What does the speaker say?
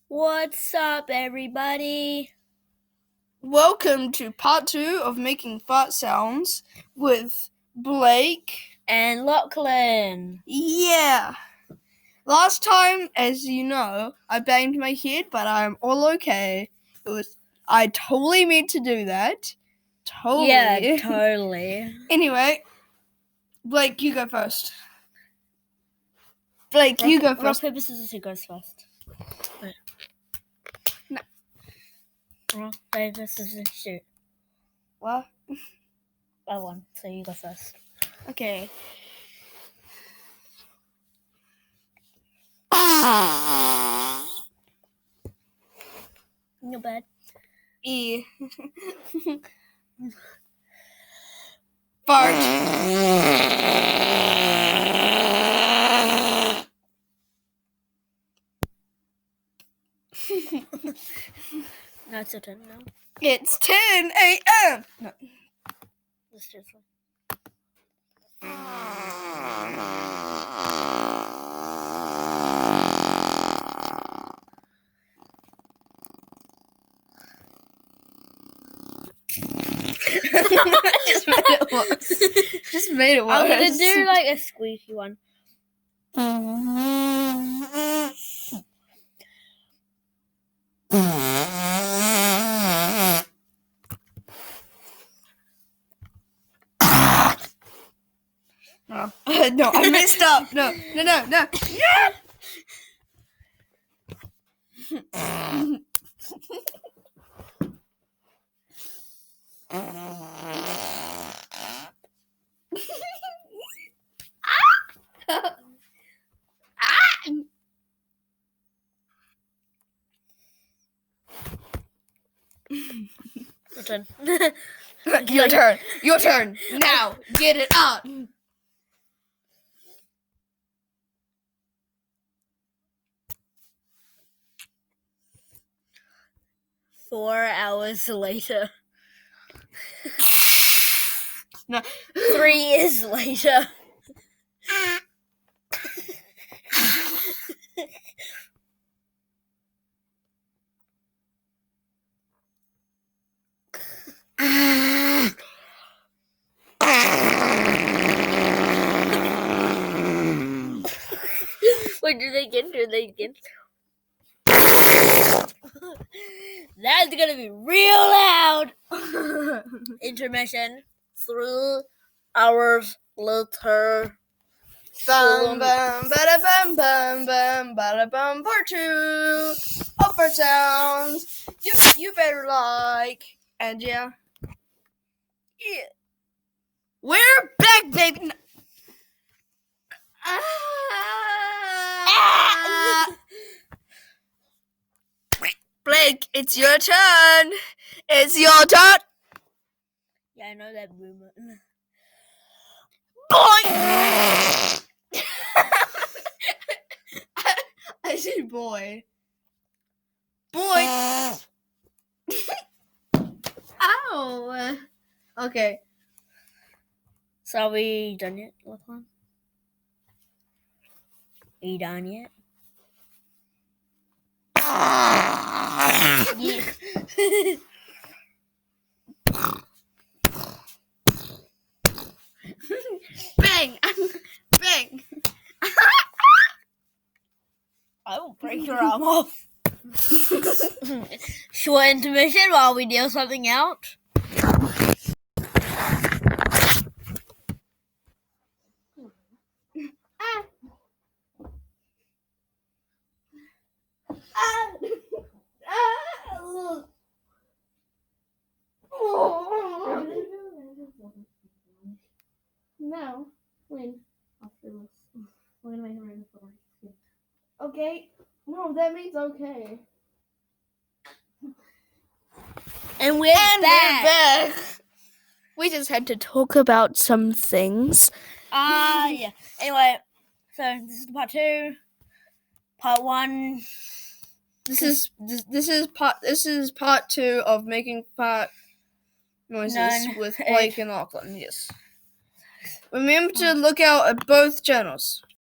What's up, everybody? Welcome to part 2 of Making Fart Sounds with Blake and Lachlan. Yeah. Last time, as you know, I banged my head, but I'm all okay. I totally meant to do that. Totally. Yeah, totally. Anyway, Blake, you go first. Blake, you go first. Rock, paper, scissors, who goes first? Wait. No. Rock, paper, scissors, shoot. What? I won, so you go first. Okay. No bad. E. Fart. No, it's your turn now. It's 10 a.m. No. Let's do this one. Just made it worse. I'm gonna do like a squeaky one. No, no, I messed up. No. Your turn. Your turn. Now, get it out. Four hours later. No. 3 years later. What do they get? That's gonna be real loud. Intermission. 3 hours later. Bum bum bada bum bum bum bada bum part 2 of Fart Sounds. You better like, and yeah. We're back, baby. Blake, it's your turn. It's your turn. Yeah, I know that rumor. Boy. I said boy. Boy. Ow. Okay. So are we done yet, Lachlan? Are you done yet? Yeah. Bang! Bang! I will break your arm off. Short intermission while we deal something out. No. When? After this. We're gonna make it right before. Okay. No, that means okay. And we're back. We just had to talk about some things. Yeah. Anyway, so this is part 2. Part 1. This is part 2 of making fart noises with Blake and Lachlan. Yes. Remember to look out at both channels.